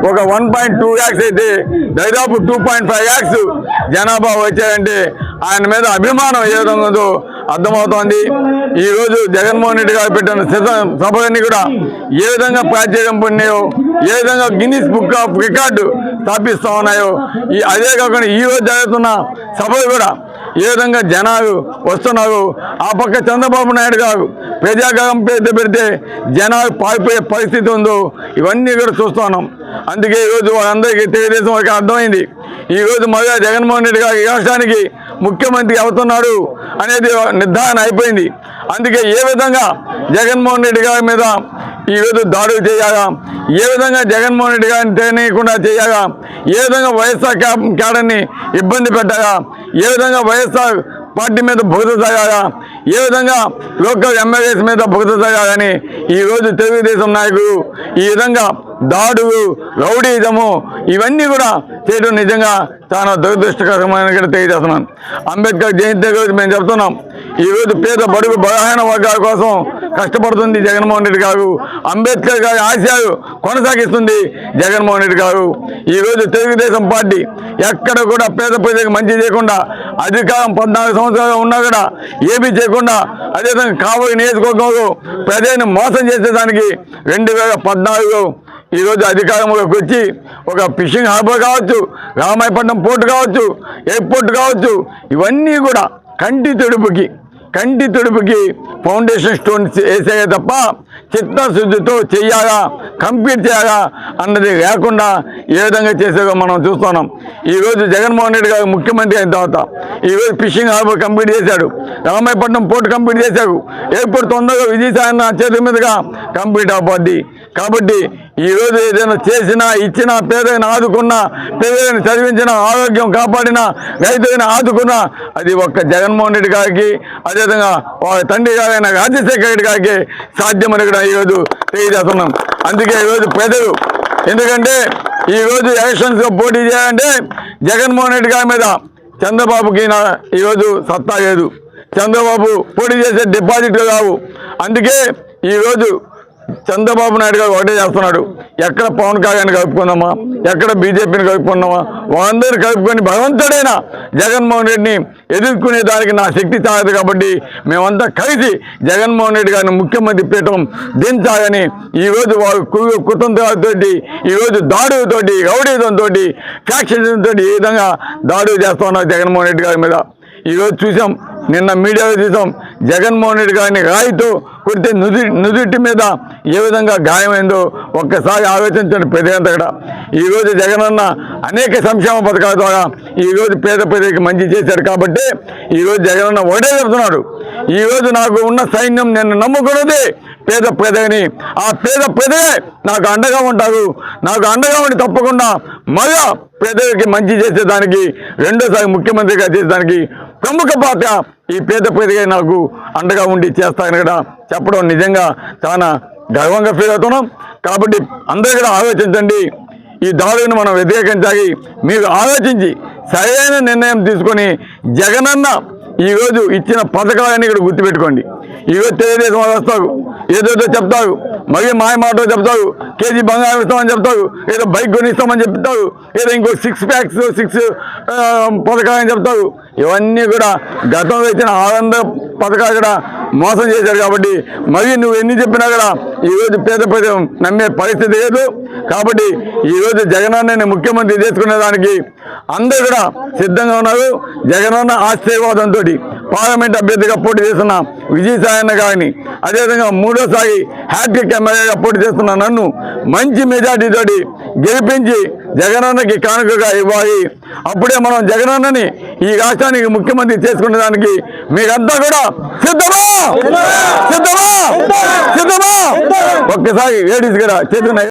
ఒక 1.2 lakhs అయితే దాదాపు 2.5 lakhs జనాభా వచ్చారంటే ఆయన మీద అభిమానం ఏ విధంగా ఉందో అర్థమవుతోంది. ఈరోజు జగన్మోహన్ రెడ్డి గారు పెట్టిన సభలన్నీ కూడా ఏ విధంగా ప్రాచుర్యం పొందాయో, ఏ విధంగా గిన్నిస్ బుక్ ఆఫ్ రికార్డు స్థాపిస్తూ ఉన్నాయో, అదే కాకుండా ఈరోజు జరుగుతున్న సభలు కూడా ఏ విధంగా జనాలు వస్తున్నారు. ఆ పక్క చంద్రబాబు నాయుడు గారు ప్రజాగరం పేరు పెడితే జనాలు పారిపోయే పరిస్థితి ఉందో ఇవన్నీ కూడా చూస్తున్నాం. అందుకే ఈరోజు వాళ్ళందరికీ తెలుగుదేశం వారికి అర్థమైంది. ఈరోజు మళ్ళీ జగన్మోహన్ రెడ్డి గారు ఈ రాష్ట్రానికి ముఖ్యమంత్రి అవుతున్నాడు అనేది నిర్ధారణ అయిపోయింది. అందుకే ఏ విధంగా జగన్మోహన్ రెడ్డి గారి మీద ఈరోజు దాడులు చేయాలా, ఏ విధంగా జగన్మోహన్ రెడ్డి గారిని తెలియకుండా చేయాలా, ఏ విధంగా వైఎస్ఆర్ క్యాడర్ని ఇబ్బంది పెట్టాలా, ఏ విధంగా వైఎస్ఆర్ పార్టీ మీద బురద తగ్గాలా, ఏ విధంగా లోకల్ ఎమ్మెల్యేస్ మీద బురద తగ్గాలని ఈరోజు తెలుగుదేశం నాయకులు ఈ విధంగా దాడులు, రౌడీజము ఇవన్నీ కూడా చేయడం నిజంగా చాలా దురదృష్టకరమైన తెలియజేస్తున్నాను. అంబేద్కర్ జయంతి రోజు మేము చెప్తున్నాం, ఈరోజు పేద బడుగు బలహీన వర్గాల కోసం కష్టపడుతుంది జగన్మోహన్ రెడ్డి గారు. అంబేద్కర్ గారి ఆశయాలు కొనసాగిస్తుంది జగన్మోహన్ రెడ్డి గారు. ఈరోజు తెలుగుదేశం పార్టీ ఎక్కడ కూడా పేద ప్రజలకు మంచి చేయకుండా, అధికారం 14 సంవత్సరాలు ఉన్నా కూడా ఏమీ చేయకుండా, అదేవిధంగా కావలి నియోజకవర్గంలో ప్రజలను మోసం చేసేదానికి 2014లో ఈరోజు అధికారంలోకి వచ్చి ఒక ఫిషింగ్ హార్బర్ కావచ్చు, రామాయపట్నం పోర్టు కావచ్చు, ఎయిర్పోర్ట్ కావచ్చు, ఇవన్నీ కూడా కంటి తుడుపుకి ఫౌండేషన్ స్టోన్స్ వేసేయే తప్ప చిత్తశుద్ధితో చెయ్యాలా, కంప్లీట్ చేయాలా అన్నది లేకుండా ఏ విధంగా చేసేదో మనం చూస్తున్నాం. ఈరోజు జగన్మోహన్ రెడ్డి గారు ముఖ్యమంత్రి అయిన తర్వాత ఈరోజు ఫిషింగ్ హార్బర్ కంప్లీట్ చేశాడు, రామాయపట్నం పోర్టు కంప్లీట్ చేశాడు, ఎయిర్పోర్ట్ తొందరగా విజయసాయి చేతుల మీదుగా కంప్లీట్ అయిపోద్ది. కాబట్టి ఈరోజు ఏదైనా చేసినా, ఇచ్చినా, పేదలను ఆదుకున్నా, పేదలను చదివించిన, ఆరోగ్యం కాపాడినా, రైతులను ఆదుకున్నా అది ఒక్క జగన్మోహన్ రెడ్డి గారికి, అదేవిధంగా వాళ్ళ తండ్రి గారైన రాజశేఖర రెడ్డి గారికి సాధ్యమని కూడా ఈరోజు తెలియజేస్తున్నాం. అందుకే ఈరోజు ప్రజలు, ఎందుకంటే ఈరోజు ఎలక్షన్స్లో పోటీ చేయాలంటే జగన్మోహన్ రెడ్డి గారి మీద చంద్రబాబుకి ఈరోజు సత్తా లేదు. చంద్రబాబు పోటీ చేసే డిపాజిట్లు కావు. అందుకే ఈరోజు చంద్రబాబు నాయుడు గారు ఒకటే చేస్తున్నాడు, ఎక్కడ పవన్ కళ్యాణ్ కలుపుకుందామా, ఎక్కడ బీజేపీని కలుపుకుందామా, వాళ్ళందరూ కలుపుకొని భగవంతుడైన జగన్మోహన్ రెడ్డిని ఎదుర్కొనే దానికి నా శక్తి చాలదు. కాబట్టి మేమంతా కలిసి జగన్మోహన్ రెడ్డి గారిని ముఖ్యమంత్రి పీఠం దించాలని ఈరోజు వారు కుటుంబాలతో ఈరోజు దాడులతోటి, రౌడీజంతో, ఫ్యాక్షన్తో ఈ విధంగా దాడులు చేస్తూ ఉన్నారు జగన్మోహన్ రెడ్డి గారి మీద. ఈరోజు చూసాం, నిన్న మీడియాలో చూసాం, జగన్మోహన్ రెడ్డి గారిని రాయితో కొడితే నుదుటి మీద ఏ విధంగా గాయమైందో ఒక్కసారి ఆలోచించండి ప్రజలంతా కూడా. ఈరోజు జగనన్న అనేక సంక్షేమ పథకాల ద్వారా ఈరోజు పేద ప్రజలకు మంచి చేశారు. కాబట్టి ఈరోజు జగనన్న ఒకటే చెప్తున్నాడు, ఈరోజు నాకు ఉన్న సైన్యం నేను నమ్ముకున్నది పేద ప్రజని, ఆ పేద ప్రజలే నాకు అండగా ఉంటారు. నాకు అండగా ఉండి తప్పకుండా మళ్ళా పేదలకి మంచి చేసేదానికి, రెండోసారి ముఖ్యమంత్రిగా చేసేదానికి ప్రముఖ పాత్ర ఈ పేద ప్రజలే నాకు అండగా ఉండి చేస్తానని కూడా చెప్పడం నిజంగా చాలా గర్వంగా ఫీల్ అవుతున్నాం. కాబట్టి అందరూ కూడా ఆలోచించండి, ఈ దాడులను మనం వ్యతిరేకించాలి. మీరు ఆలోచించి సరైన నిర్ణయం తీసుకొని జగనన్న ఈరోజు ఇచ్చిన పథకాలన్నీ ఇక్కడ గుర్తుపెట్టుకోండి. ఈరోజు తెలుగుదేశం వాళ్ళు వస్తారు, ఏదోదో చెప్తారు, మళ్ళీ మాయ మాటలు చెప్తారు, కేజీ బంగారం ఇస్తామని చెప్తారు, ఏదో బైక్ కొనిస్తామని చెప్తారు, ఏదో ఇంకో 6 packs 6 పథకాలని చెప్తారు. ఇవన్నీ కూడా గతంలో ఇచ్చిన 600 పథకాలు కూడా మోసం చేశారు. కాబట్టి మళ్ళీ నువ్వు ఎన్ని చెప్పినా కూడా ఈరోజు పేద ప్రజలు నమ్మే పరిస్థితి లేదు. కాబట్టి ఈరోజు జగనన్నని ముఖ్యమంత్రి చేసుకునే దానికి అందరూ కూడా సిద్ధంగా ఉన్నారు. జగనన్న ఆశీర్వాదంతో పార్లమెంట్ అభ్యర్థిగా పోటీ చేస్తున్న విజయసాయి గారిని, అదేవిధంగా 3వ హ్యాట్రిక్ ఎమ్మెల్యేగా పోటీ చేస్తున్న నన్ను మంచి మెజార్టీతో గెలిపించి జగనన్నకి కానుకగా ఇవ్వాలి. అప్పుడే మనం జగనన్నని ఈ రాష్ట్రానికి ముఖ్యమంత్రి చేసుకునే దానికి మీరంతా కూడా సిద్ధమా? ఒక్కసారి లేడీస్ కూడా చేతున్న